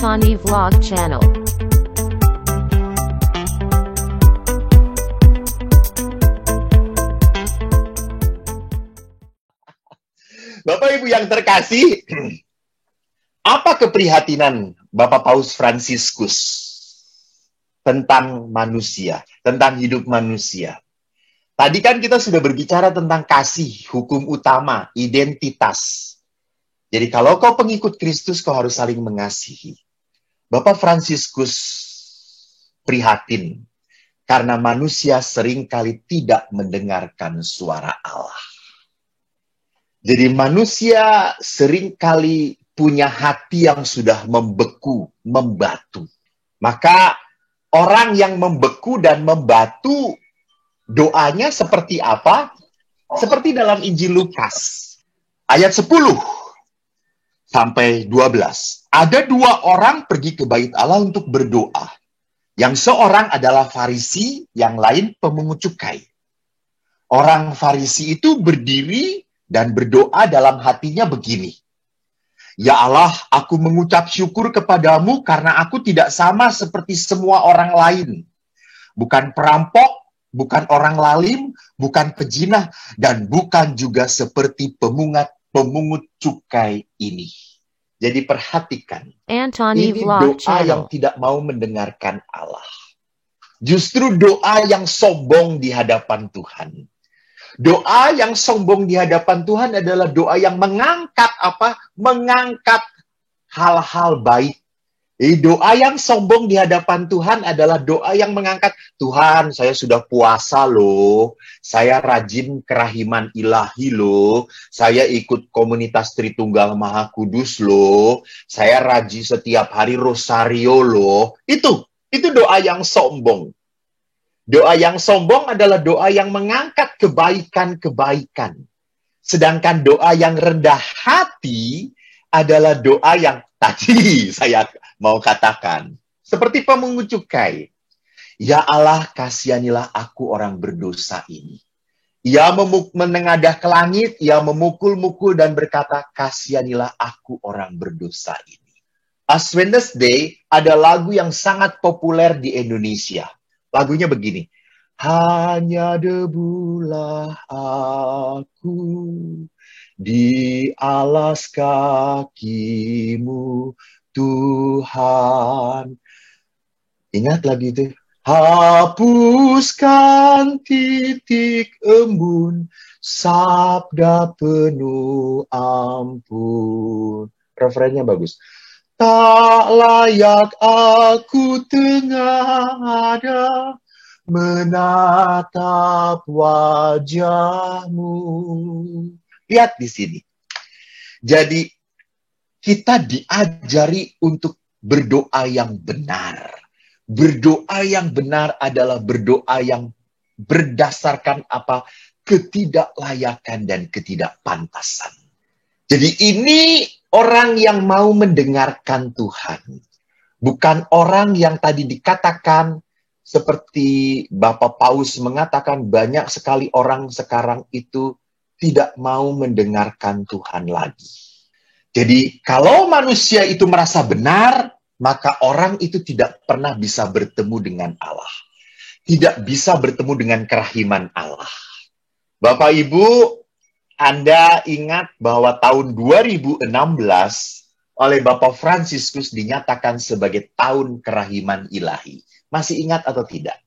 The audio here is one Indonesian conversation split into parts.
Antoni Vlog Channel. Bapak Ibu yang terkasih, apa keprihatinan Bapak Paus Fransiskus tentang manusia, tentang hidup manusia? Tadi kan kita sudah berbicara tentang kasih, hukum utama, identitas. Jadi kalau kau pengikut Kristus, kau harus saling mengasihi. Bapak Fransiskus prihatin karena manusia seringkali tidak mendengarkan suara Allah. Jadi manusia seringkali punya hati yang sudah membeku, membatu. Maka orang yang membeku dan membatu, doanya seperti apa? Seperti dalam Injil Lukas, ayat 10 sampai 12. Ada dua orang pergi ke bait Allah untuk berdoa. Yang seorang adalah Farisi, yang lain pemungut cukai. Orang Farisi itu berdiri dan berdoa dalam hatinya begini. Ya Allah, aku mengucap syukur kepadamu karena aku tidak sama seperti semua orang lain. Bukan perampok, bukan orang lalim, bukan pejinah, dan bukan juga seperti pemungut cukai ini. Jadi perhatikan, Antoni ini Vlog doa yang Channel. tidak mau mendengarkan Allah. Justru doa yang sombong di hadapan Tuhan. Doa yang sombong di hadapan Tuhan adalah doa yang mengangkat apa? Mengangkat hal-hal baik. Doa yang sombong di hadapan Tuhan adalah doa yang mengangkat, Tuhan, saya sudah puasa loh, saya rajin kerahiman ilahi loh, saya ikut komunitas Tritunggal Maha Kudus loh, saya rajin setiap hari rosario loh. Itu doa yang sombong. Doa yang sombong adalah doa yang mengangkat kebaikan-kebaikan. Sedangkan doa yang rendah hati adalah doa yang tadi saya mau katakan, seperti pemungut cukai. Ya Allah, kasihanilah aku orang berdosa ini. Ia menengadah ke langit, ia memukul-mukul dan berkata, kasihanilah aku orang berdosa ini. Ash Wednesday ada lagu yang sangat populer di Indonesia. Lagunya begini, hanya debulah aku di alas kakimu, Tuhan. Ingat lagi itu. Hapuskan titik embun, sabda penuh ampun. Refrennya bagus. Tak layak aku tengadah menatap wajahmu. Lihat di sini. Jadi kita diajari untuk berdoa yang benar. Berdoa yang benar adalah berdoa yang berdasarkan apa? Ketidaklayakan dan ketidakpantasan. Jadi ini orang yang mau mendengarkan Tuhan. Bukan orang yang tadi dikatakan seperti Bapak Paus mengatakan banyak sekali orang sekarang itu tidak mau mendengarkan Tuhan lagi. Jadi kalau manusia itu merasa benar, maka orang itu tidak pernah bisa bertemu dengan Allah. Tidak bisa bertemu dengan kerahiman Allah. Bapak Ibu, Anda ingat bahwa tahun 2016 oleh Bapak Fransiskus dinyatakan sebagai tahun kerahiman ilahi. Masih ingat atau tidak?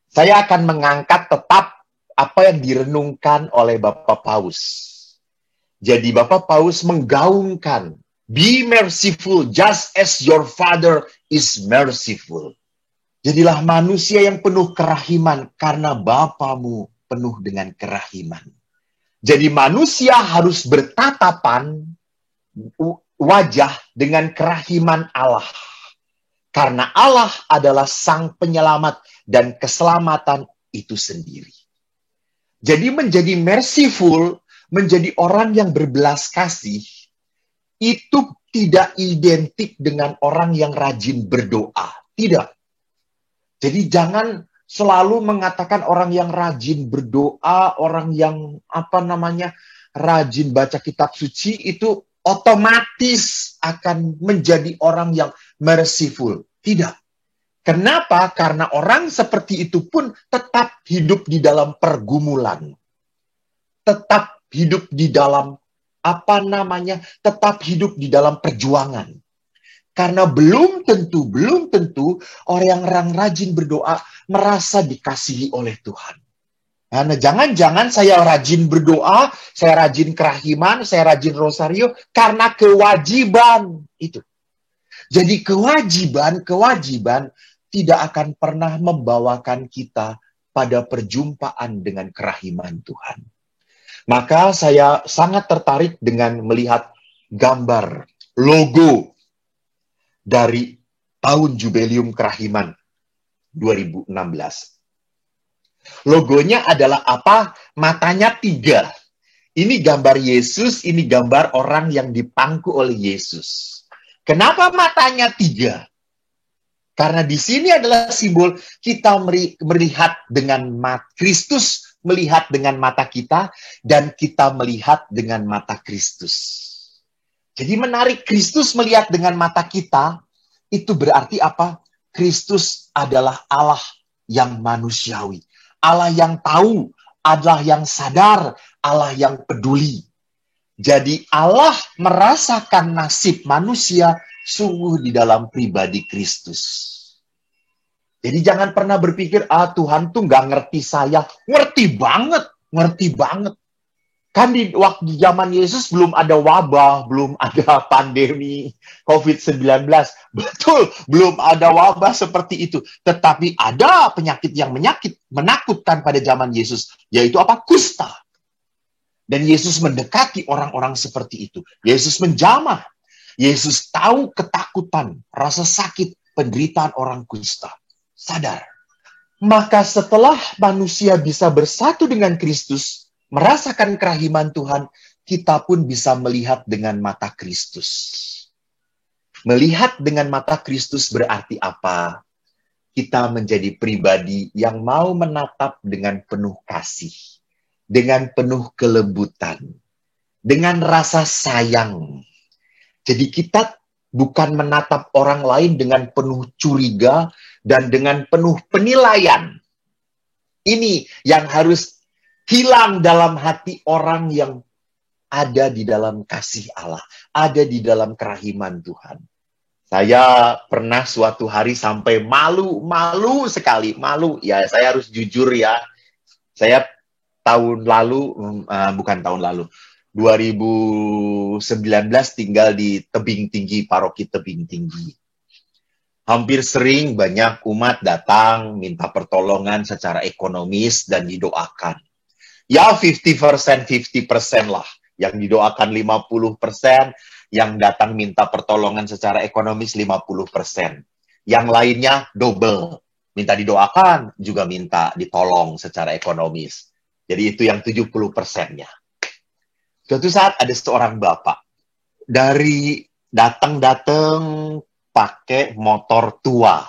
Saya akan mengangkat tetap apa yang direnungkan oleh Bapak Paus. Jadi Bapak Paus menggaungkan, be merciful just as your Father is merciful. Jadilah manusia yang penuh kerahiman karena Bapamu penuh dengan kerahiman. Jadi manusia harus bertatapan wajah dengan kerahiman Allah. Karena Allah adalah sang penyelamat dan keselamatan itu sendiri. Jadi menjadi merciful, menjadi orang yang berbelas kasih, itu tidak identik dengan orang yang rajin berdoa. Tidak. Jadi jangan selalu mengatakan orang yang rajin berdoa, orang yang rajin baca kitab suci itu otomatis akan menjadi orang yang merciful. Tidak. Kenapa? Karena orang seperti itu pun tetap hidup di dalam pergumulan. Tetap hidup di dalam, tetap hidup di dalam perjuangan. Karena belum tentu orang-orang rajin berdoa merasa dikasihi oleh Tuhan. Karena jangan-jangan saya rajin berdoa, saya rajin kerahiman, saya rajin rosario, karena kewajiban itu. Jadi kewajiban tidak akan pernah membawakan kita pada perjumpaan dengan kerahiman Tuhan. Maka saya sangat tertarik dengan melihat gambar, logo dari tahun Jubileum Kerahiman 2016. Logonya adalah apa? Matanya 3. Ini gambar Yesus, ini gambar orang yang dipangku oleh Yesus. Kenapa matanya 3? Karena di sini adalah simbol kita melihat dengan mata Kristus, melihat dengan mata kita, dan kita melihat dengan mata Kristus. Jadi menarik, Kristus melihat dengan mata kita, itu berarti apa? Kristus adalah Allah yang manusiawi. Allah yang tahu, Allah yang sadar, Allah yang peduli. Jadi Allah merasakan nasib manusia sungguh di dalam pribadi Kristus. Jadi jangan pernah berpikir, Tuhan tuh nggak ngerti saya. Ngerti banget. Kan di waktu zaman Yesus belum ada wabah, belum ada pandemi COVID-19. Betul, belum ada wabah seperti itu. Tetapi ada penyakit yang menakutkan pada zaman Yesus, yaitu apa? Kusta. Dan Yesus mendekati orang-orang seperti itu. Yesus menjamah. Yesus tahu ketakutan, rasa sakit, penderitaan orang kusta. Sadar. Maka setelah manusia bisa bersatu dengan Kristus, merasakan kerahiman Tuhan, kita pun bisa melihat dengan mata Kristus. Melihat dengan mata Kristus berarti apa? Kita menjadi pribadi yang mau menatap dengan penuh kasih, dengan penuh kelembutan, dengan rasa sayang. Jadi kita bukan menatap orang lain dengan penuh curiga dan dengan penuh penilaian. Ini yang harus hilang dalam hati orang yang ada di dalam kasih Allah, ada di dalam kerahiman Tuhan. Saya pernah suatu hari sampai malu sekali. Ya, saya harus jujur ya. Saya tahun lalu, bukan tahun lalu, 2019 tinggal di Tebing Tinggi, paroki Tebing Tinggi. Hampir sering banyak umat datang minta pertolongan secara ekonomis dan didoakan. Ya 50% lah. Yang didoakan 50%, yang datang minta pertolongan secara ekonomis 50%. Yang lainnya double. Minta didoakan, juga minta ditolong secara ekonomis. Jadi itu yang 70%-nya. Suatu saat ada seorang bapak. Dari datang pakai motor tua.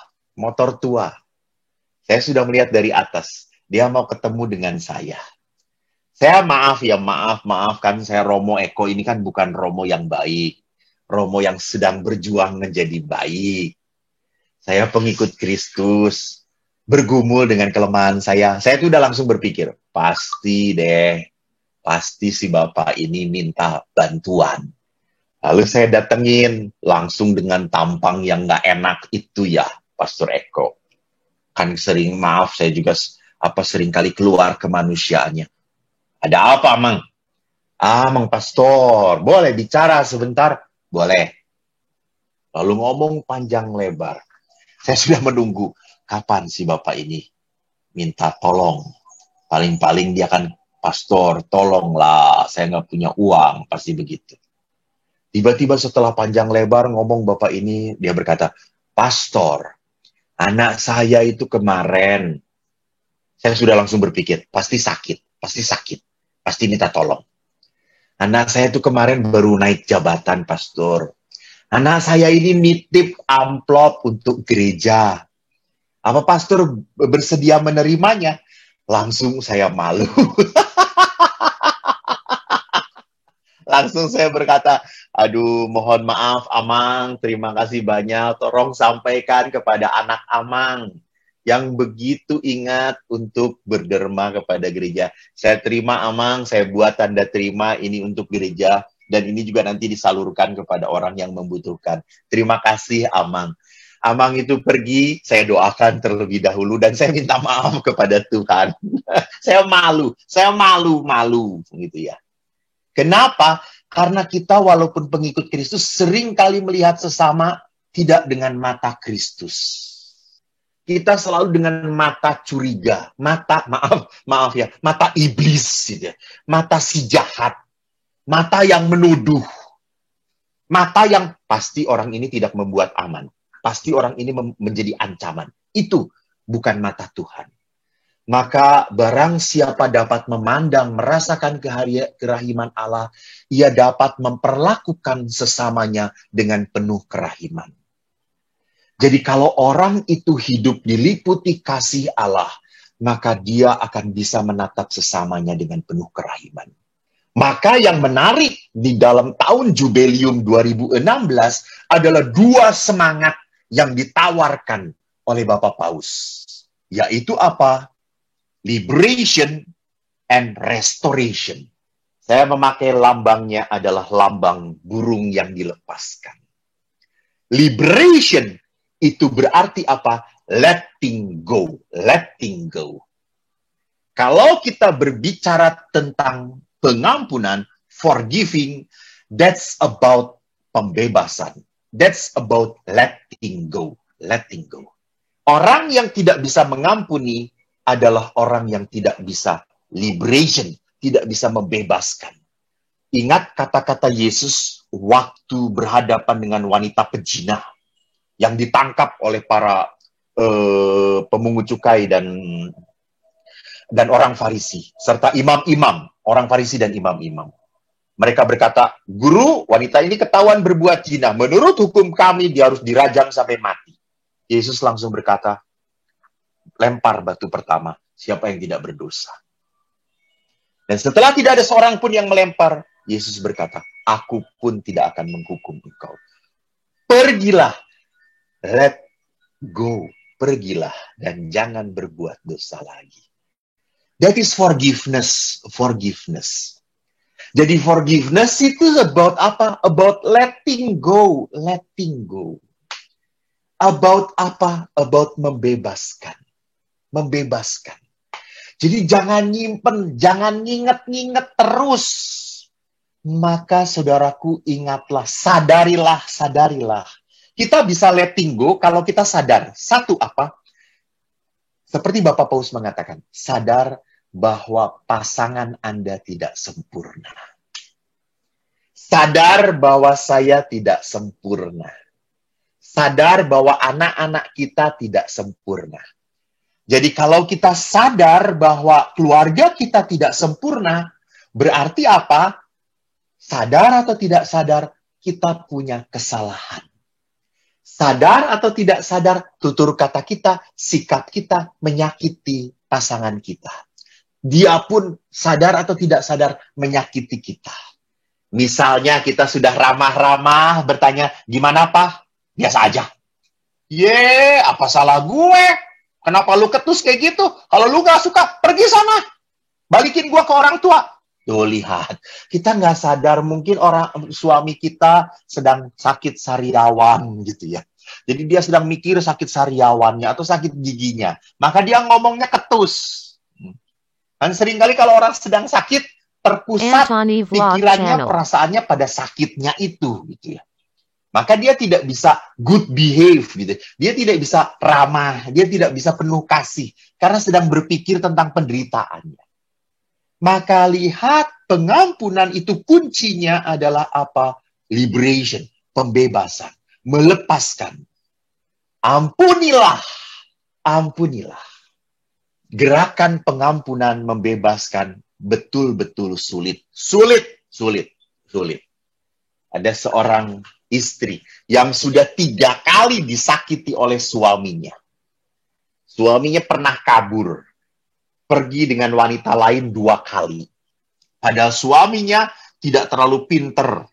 Saya sudah melihat dari atas. Dia mau ketemu dengan saya. Saya maaf kan saya Romo Eko ini kan bukan Romo yang baik. Romo yang sedang berjuang menjadi baik. Saya pengikut Kristus. Bergumul dengan kelemahan saya. Saya tuh udah langsung berpikir, pasti si bapak ini minta bantuan. Lalu saya datengin langsung dengan tampang yang gak enak itu ya, Pastor Eko. Kan saya juga sering kali keluar kemanusiaannya. Ada apa, Mang? Mang Pastor, boleh bicara sebentar? Boleh. Lalu ngomong panjang lebar. Saya sudah menunggu, kapan si Bapak ini minta tolong? Paling-paling dia kan, Pastor, tolonglah, saya nggak punya uang, pasti begitu. Tiba-tiba setelah panjang lebar ngomong Bapak ini, dia berkata, Pastor, anak saya itu kemarin, saya sudah langsung berpikir, pasti sakit, pasti minta tolong. Anak saya itu kemarin baru naik jabatan, Pastor. Anak saya ini nitip amplop untuk gereja. Apa Pastor bersedia menerimanya? Langsung saya malu. Langsung saya berkata, aduh mohon maaf Amang, terima kasih banyak. Tolong sampaikan kepada anak Amang yang begitu ingat untuk berderma kepada gereja. Saya terima Amang, saya buat tanda terima ini untuk gereja. Dan ini juga nanti disalurkan kepada orang yang membutuhkan. Terima kasih Amang. Amang itu pergi, saya doakan terlebih dahulu dan saya minta maaf kepada Tuhan. Saya malu gitu ya. Kenapa? Karena kita walaupun pengikut Kristus sering kali melihat sesama tidak dengan mata Kristus. Kita selalu dengan mata curiga, mata iblis gitu ya. Mata si jahat, mata yang menuduh, mata yang pasti orang ini tidak membuat aman, pasti orang ini menjadi ancaman. Itu bukan mata Tuhan. Maka barang siapa dapat memandang, merasakan kerahiman Allah, ia dapat memperlakukan sesamanya dengan penuh kerahiman. Jadi kalau orang itu hidup diliputi kasih Allah, maka dia akan bisa menatap sesamanya dengan penuh kerahiman. Maka yang menarik di dalam tahun Jubileum 2016 adalah dua semangat yang ditawarkan oleh Bapak Paus. Yaitu apa? Liberation and restoration. Saya memakai lambangnya adalah lambang burung yang dilepaskan. Liberation itu berarti apa? Letting go. Letting go. Kalau kita berbicara tentang pengampunan, forgiving, that's about pembebasan. That's about letting go. Letting go. Orang yang tidak bisa mengampuni adalah orang yang tidak bisa liberation, tidak bisa membebaskan. Ingat kata-kata Yesus waktu berhadapan dengan wanita pejina yang ditangkap oleh para pemungut cukai dan orang Farisi, serta imam-imam, orang Farisi dan imam-imam. Mereka berkata, Guru, wanita ini ketahuan berbuat zina. Menurut hukum kami, dia harus dirajam sampai mati. Yesus langsung berkata, lempar batu pertama, siapa yang tidak berdosa. Dan setelah tidak ada seorang pun yang melempar, Yesus berkata, aku pun tidak akan menghukum engkau. Pergilah, let go, pergilah, dan jangan berbuat dosa lagi. That is forgiveness, forgiveness. Jadi forgiveness itu about apa? About letting go, letting go. About apa? About membebaskan. Membebaskan. Jadi jangan nyimpen, jangan nginget-nginget terus. Maka saudaraku ingatlah, sadarilah, sadarilah. Kita bisa letting go kalau kita sadar. Satu apa? Seperti Bapak Paus mengatakan, sadar bahwa pasangan Anda tidak sempurna. Sadar bahwa saya tidak sempurna. Sadar bahwa anak-anak kita tidak sempurna. Jadi kalau kita sadar bahwa keluarga kita tidak sempurna, berarti apa? Sadar atau tidak sadar, kita punya kesalahan. Sadar atau tidak sadar, tutur kata kita, sikap kita menyakiti pasangan kita. Dia pun sadar atau tidak sadar menyakiti kita. Misalnya kita sudah ramah-ramah, bertanya, gimana Pak? Biasa aja. Apa salah gue? Kenapa lu ketus kayak gitu? Kalau lu gak suka, pergi sana. Balikin gue ke orang tua. Tuh lihat, kita nggak sadar mungkin orang suami kita sedang sakit sariawan gitu ya. Jadi dia sedang mikir sakit sariawannya atau sakit giginya. Maka dia ngomongnya ketus. Dan seringkali kalau orang sedang sakit, terpusat pikirannya, perasaannya pada sakitnya itu gitu ya. Maka dia tidak bisa good behave gitu. Dia tidak bisa ramah, dia tidak bisa penuh kasih karena sedang berpikir tentang penderitaannya. Maka lihat, pengampunan itu kuncinya adalah apa? Liberation, pembebasan, melepaskan. Ampunilah, ampunilah. Gerakan pengampunan membebaskan betul-betul sulit. Sulit. Ada seorang istri yang sudah 3 kali disakiti oleh suaminya. Suaminya pernah kabur, pergi dengan wanita lain 2 kali. Padahal suaminya tidak terlalu pinter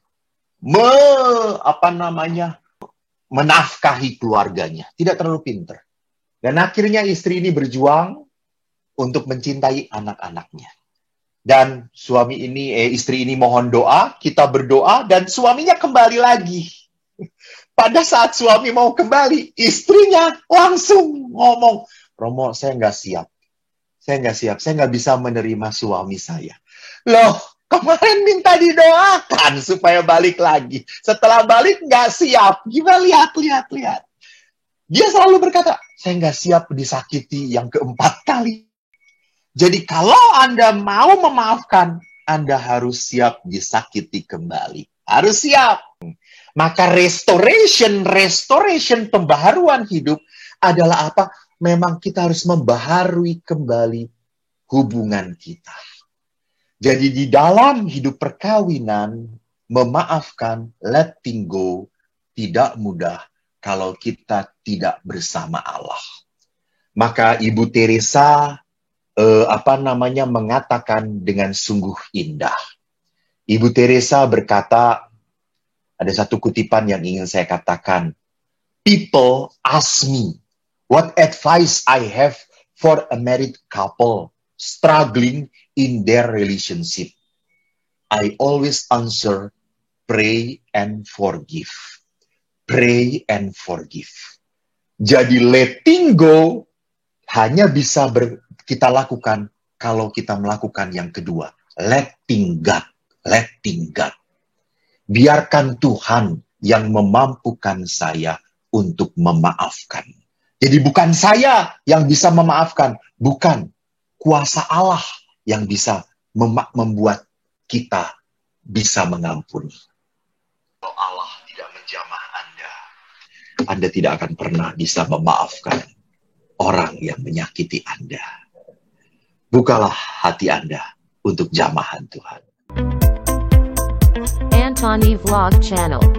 menafkahi keluarganya, tidak terlalu pinter. Dan akhirnya istri ini berjuang untuk mencintai anak-anaknya. Dan istri ini mohon doa, kita berdoa, dan suaminya kembali lagi. Pada saat suami mau kembali, istrinya langsung ngomong, Romo, saya nggak siap. Saya nggak bisa menerima suami saya. Loh, kemarin minta didoakan supaya balik lagi. Setelah balik nggak siap. Gimana, lihat. Dia selalu berkata, saya nggak siap disakiti yang keempat kali. Jadi kalau Anda mau memaafkan, Anda harus siap disakiti kembali. Harus siap. Maka restoration pembaharuan hidup adalah apa? Memang kita harus membaharui kembali hubungan kita. Jadi di dalam hidup perkawinan, memaafkan, letting go, tidak mudah kalau kita tidak bersama Allah. Maka Ibu Teresa mengatakan dengan sungguh indah. Ibu Teresa berkata, ada satu kutipan yang ingin saya katakan. People ask me, what advice I have for a married couple struggling in their relationship? I always answer, pray and forgive. Pray and forgive. Jadi letting go hanya bisa kita lakukan kalau kita melakukan yang kedua. Letting God. Biarkan Tuhan yang memampukan saya untuk memaafkan. Jadi bukan saya yang bisa memaafkan. Bukan. Kuasa Allah yang bisa membuat kita bisa mengampuni. Kalau Allah tidak menjamah Anda tidak akan pernah bisa memaafkan orang yang menyakiti Anda. Bukalah hati Anda untuk jamahan Tuhan. Antoni Vlog Channel.